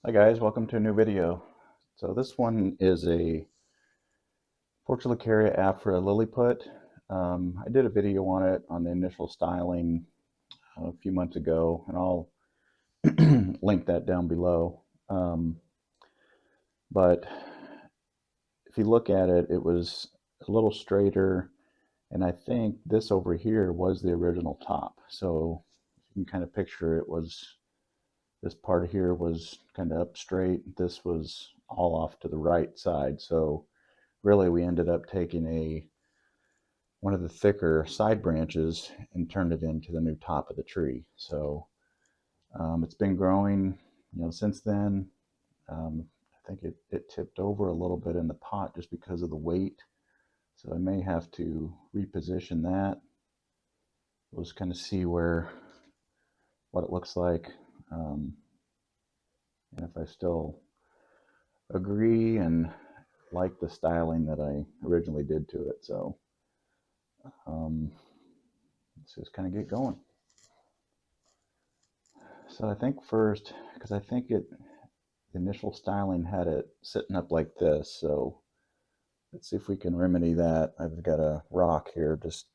Hi guys, welcome to a new video. So this one is a Portulacaria afra lilliput. I did a video on it on the initial styling a few months ago, and I'll link that down below. But if you look at it, it was a little straighter, and I think this over here was the original top. So you can kind of picture it was, this part here was kind of up straight. This was all off to the right side. So really we ended up taking one of the thicker side branches and turned it into the new top of the tree. So it's been growing, since then. I think it tipped over a little bit in the pot just because of the weight. So I may have to reposition that. We'll just kind of see what it looks like. And if I still agree and like the styling that I originally did to it. So let's just kind of get going. So I think first, because I think the initial styling had it sitting up like this. So let's see if we can remedy that. I've got a rock here just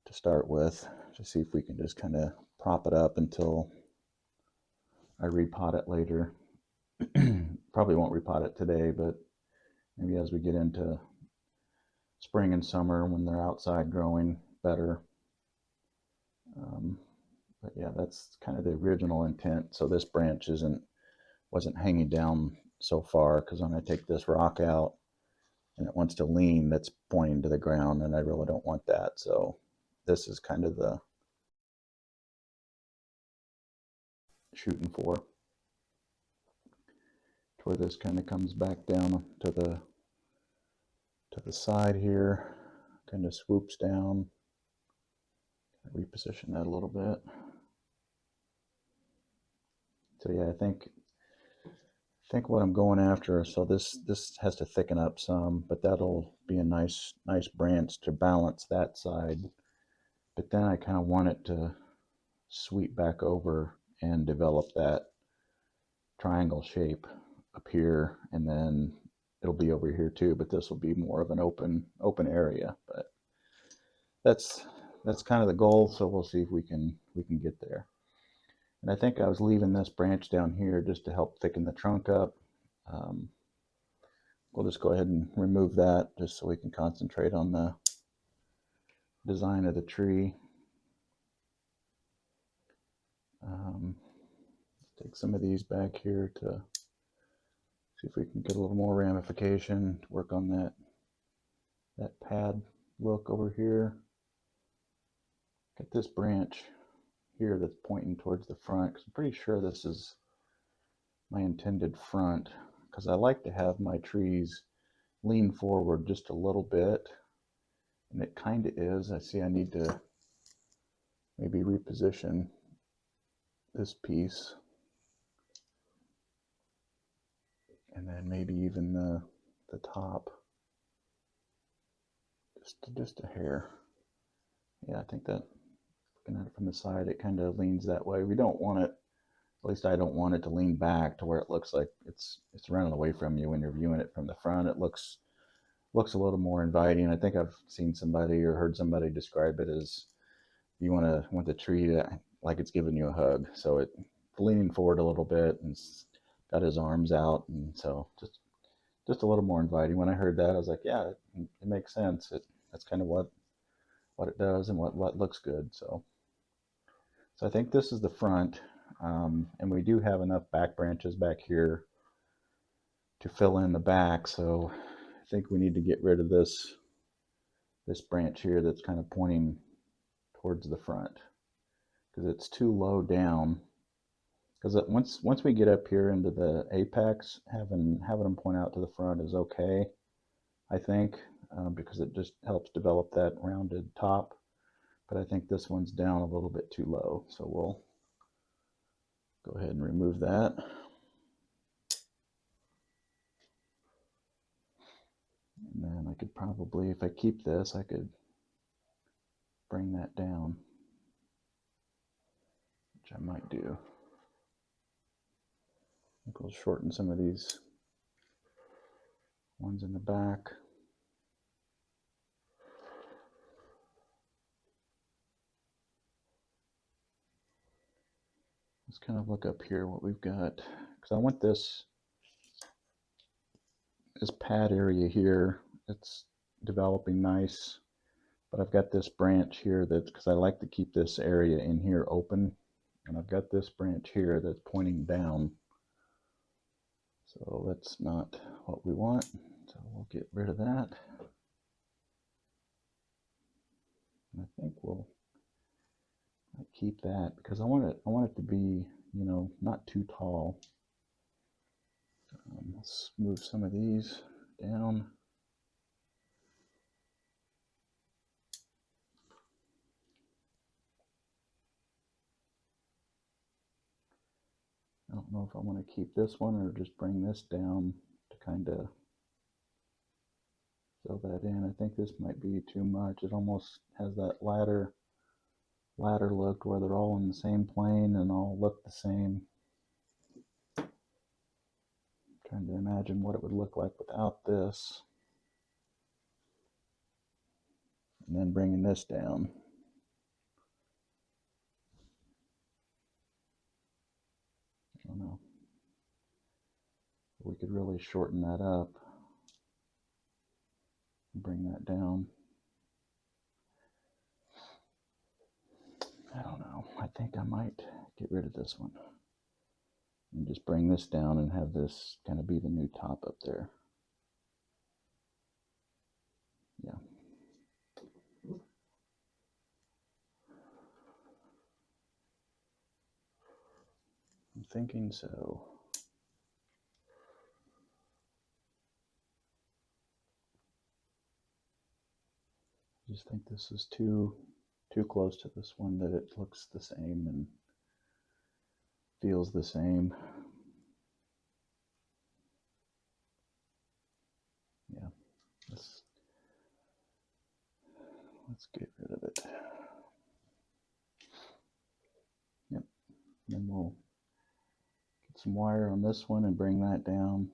to start with, to see if we can just kind of prop it up until I repot it later. Probably won't repot it today, but maybe as we get into spring and summer when they're outside growing better. But yeah, that's kind of the original intent. So this branch wasn't hanging down so far, because when I take this rock out and it wants to lean, that's pointing to the ground, and I really don't want that. So this is kind of the shooting for, to where this kind of comes back down to the side here, kind of swoops down. Reposition that a little bit. So yeah, I think what I'm going after, so this has to thicken up some, but that'll be a nice branch to balance that side. But then I kind of want it to sweep back over and develop that triangle shape up here, and then it'll be over here too, but this will be more of an open area. But that's kind of the goal, so we'll see if we can get there. And I think I was leaving this branch down here just to help thicken the trunk up. We'll just go ahead and remove that just so we can concentrate on the design of the tree. Take some of these back here to see if we can get a little more ramification, to work on that pad look over here. Got this branch here that's pointing towards the front, because I'm pretty sure this is my intended front, because I like to have my trees lean forward just a little bit, and it kind of is. I see I need to maybe reposition this piece, and then maybe even the top, just a hair. Yeah, I think that, looking at it from the side, it kind of leans that way. We don't want it, at least I don't want it to lean back to where it looks like it's running away from you when you're viewing it from the front. It looks a little more inviting. I think I've seen somebody or heard somebody describe it as, you want the tree to, like it's giving you a hug. So it's leaning forward a little bit and got his arms out, and so just a little more inviting. When I heard that, I was like, yeah, it makes sense. That's kind of what it does and what looks good. So I think this is the front, and we do have enough back branches back here to fill in the back. So I think we need to get rid of this branch here that's kind of pointing towards the front, because it's too low down. Because once we get up here into the apex, having them point out to the front is okay, I think, because it just helps develop that rounded top. But I think this one's down a little bit too low, so we'll go ahead and remove that. And then I could probably, if I keep this, I could bring that down, which I might do. think we'll shorten some of these ones in the back. Let's kind of look up here what we've got, because I want this pad area here. It's developing nice, but I've got this branch here that's, because I like to keep this area in here open, and I've got this branch here that's pointing down. So that's not what we want. So we'll get rid of that. And I think we'll keep that because I want it to be, you know, not too tall. Let's move some of these down. I don't know if I want to keep this one or just bring this down to kind of fill that in. I think this might be too much. It almost has that ladder look where they're all in the same plane and all look the same. I'm trying to imagine what it would look like without this. And then bringing this down. I don't know. We could really shorten that up and bring that down. I don't know. I think I might get rid of this one and just bring this down and have this kind of be the new top up there. Yeah. I'm thinking so. I just think this is too close to this one that it looks the same and feels the same. Yeah, let's get rid of it. Yep, then we'll get some wire on this one and bring that down.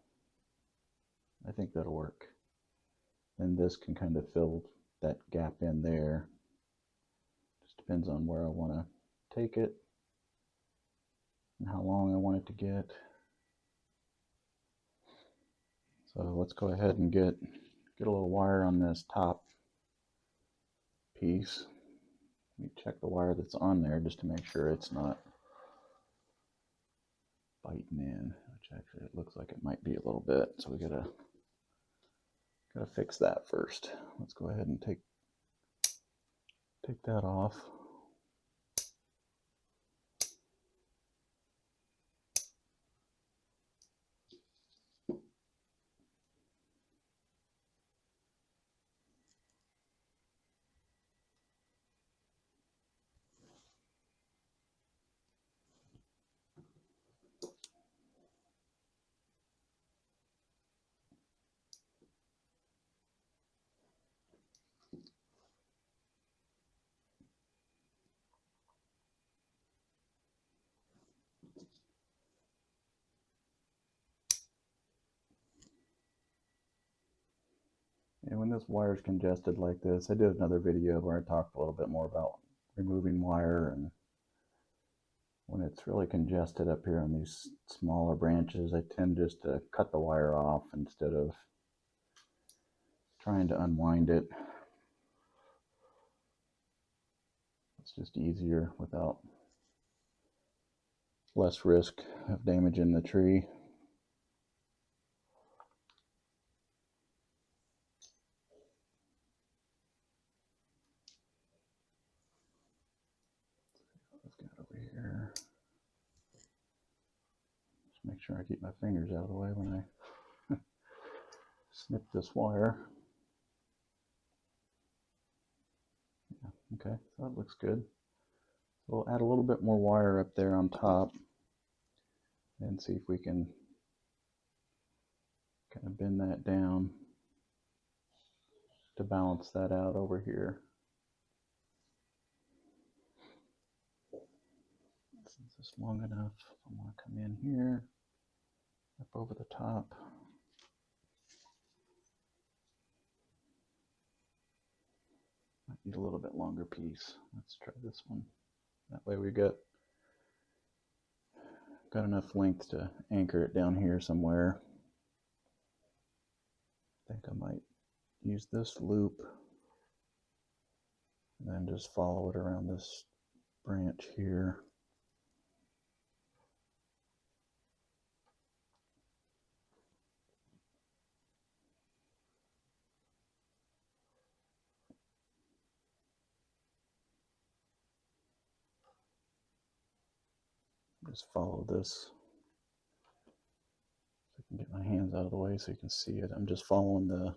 I think that'll work. And this can kind of fill that gap in there. Just depends on where I want to take it and how long I want it to get. So let's go ahead and get a little wire on this top piece. Let me check the wire that's on there just to make sure it's not biting in, which actually it looks like it might be a little bit. So we gotta fix that first. Let's go ahead and take that off. And when this wire is congested like this, I did another video where I talked a little bit more about removing wire, and when it's really congested up here on these smaller branches, I tend just to cut the wire off instead of trying to unwind it. It's just easier without less risk of damaging the tree. Let's get over here. Just make sure I keep my fingers out of the way when I snip this wire. Yeah, okay, so that looks good. We'll add a little bit more wire up there on top and see if we can kind of bend that down to balance that out over here. Since it's long enough, I want to come in here. up over the top. Might need a little bit longer piece. Let's try this one. That way we got enough length to anchor it down here somewhere. I think I might use this loop and then just follow it around this branch here. Just follow this so I can get my hands out of the way so you can see it. I'm just following the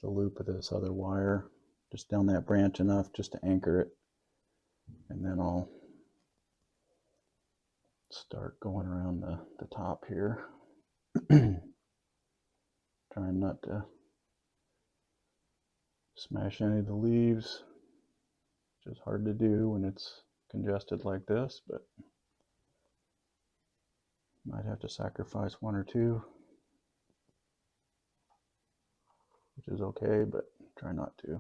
loop of this other wire just down that branch enough just to anchor it, and then I'll start going around the top here. Trying not to smash any of the leaves, which is hard to do when it's congested like this, but might have to sacrifice one or two, which is okay, but try not to.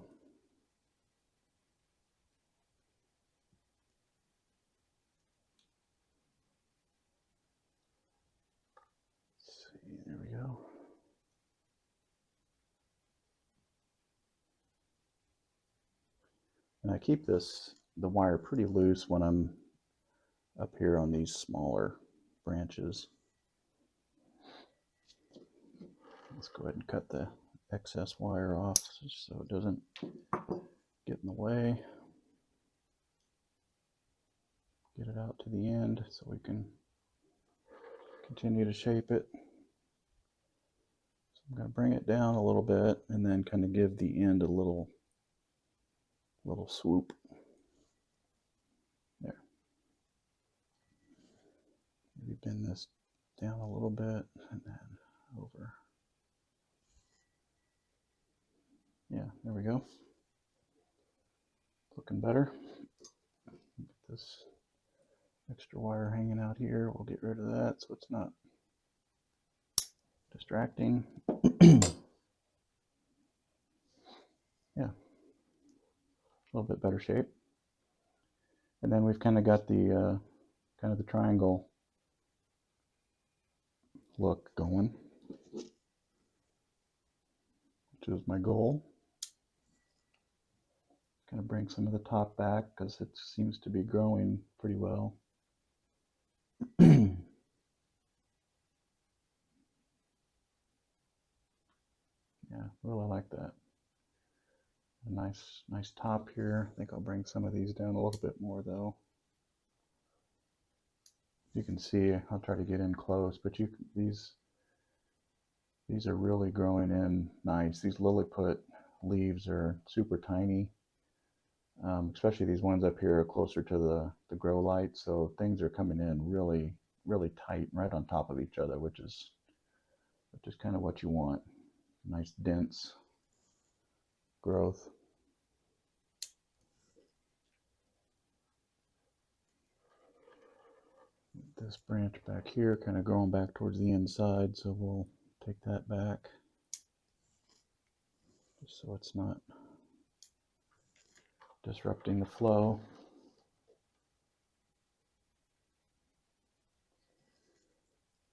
Let's see, there we go. And I keep the wire pretty loose when I'm up here on these smaller branches. Let's go ahead and cut the excess wire off so it doesn't get in the way. Get it out to the end so we can continue to shape it. So I'm going to bring it down a little bit and then kind of give the end a little swoop. There. Maybe bend this down a little bit and then over. Yeah, there we go. Looking better. Get this extra wire hanging out here. We'll get rid of that so it's not distracting. Yeah, a little bit better shape. And then we've kind of got the triangle look going, which is my goal. Kind of bring some of the top back because it seems to be growing pretty well. Yeah, really like that. A nice top here. I think I'll bring some of these down a little bit more though. You can see, I'll try to get in close, but these are really growing in nice. These lilliput leaves are super tiny. Especially these ones up here are closer to the grow light, so things are coming in really tight, right on top of each other, which is kind of what you want. Nice dense growth. This branch back here kind of growing back towards the inside, so we'll take that back just so it's not disrupting the flow.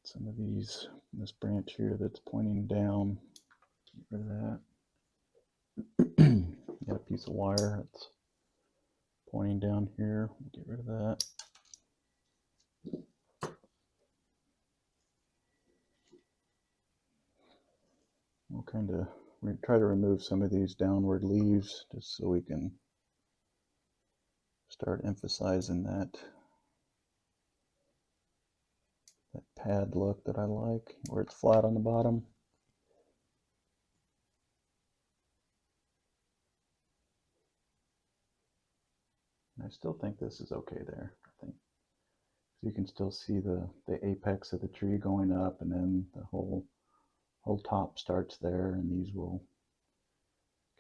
Some of these, this branch here that's pointing down, get rid of that. Got a piece of wire that's pointing down here, we'll get rid of that. We'll kind of try to remove some of these downward leaves just so we can start emphasizing that pad look that I like, where it's flat on the bottom. And I still think this is okay there. I think you can still see the apex of the tree going up, and then the whole top starts there, and these will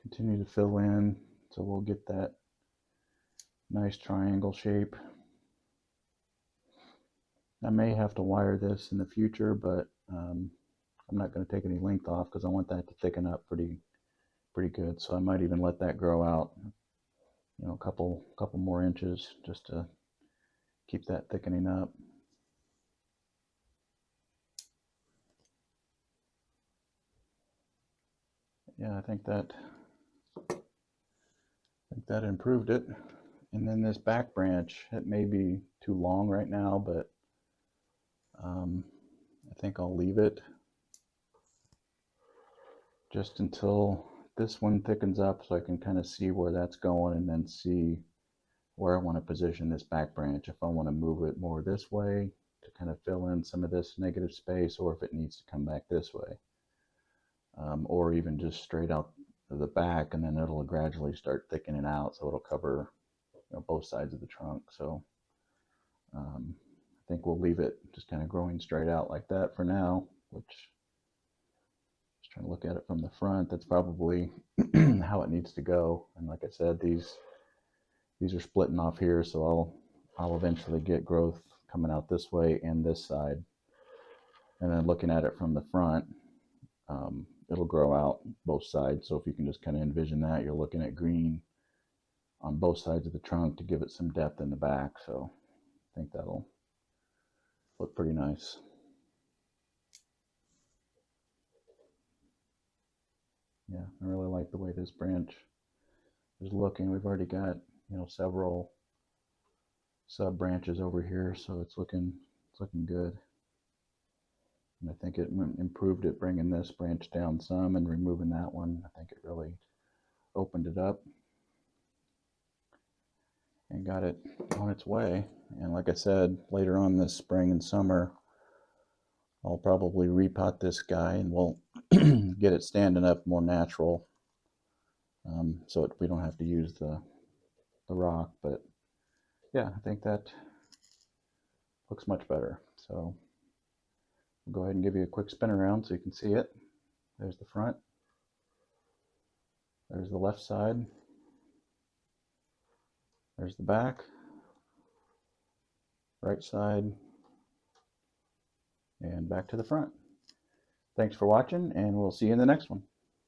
continue to fill in, so we'll get that nice triangle shape. I may have to wire this in the future, but I'm not going to take any length off because I want that to thicken up pretty good. So I might even let that grow out, you know, a couple more inches just to keep that thickening up. Yeah, I think that improved it. And then this back branch, it may be too long right now, but I think I'll leave it just until this one thickens up so I can kind of see where that's going and then see where I want to position this back branch. If I want to move it more this way to kind of fill in some of this negative space, or if it needs to come back this way, or even just straight out the back, and then it'll gradually start thickening out so it'll cover, you know, both sides of the trunk. So I think we'll leave it just kind of growing straight out like that for now, which, just trying to look at it from the front, that's probably how it needs to go. And like I said, these are splitting off here, so I'll eventually get growth coming out this way and this side. And then looking at it from the front, it'll grow out both sides. So if you can just kind of envision that, you're looking at green on both sides of the trunk to give it some depth in the back. So I think that'll look pretty nice. Yeah, I really like the way this branch is looking. We've already got, you know, several sub branches over here, so it's looking good. And I think it improved it bringing this branch down some and removing that one. I think it really opened it up and got it on its way. And like I said, later on this spring and summer, I'll probably repot this guy and we'll get it standing up more natural, so we don't have to use the rock. But yeah, I think that looks much better. So I'll go ahead and give you a quick spin around so you can see it. There's the front. There's the left side. There's the back. Right side. And back to the front. Thanks for watching, and we'll see you in the next one.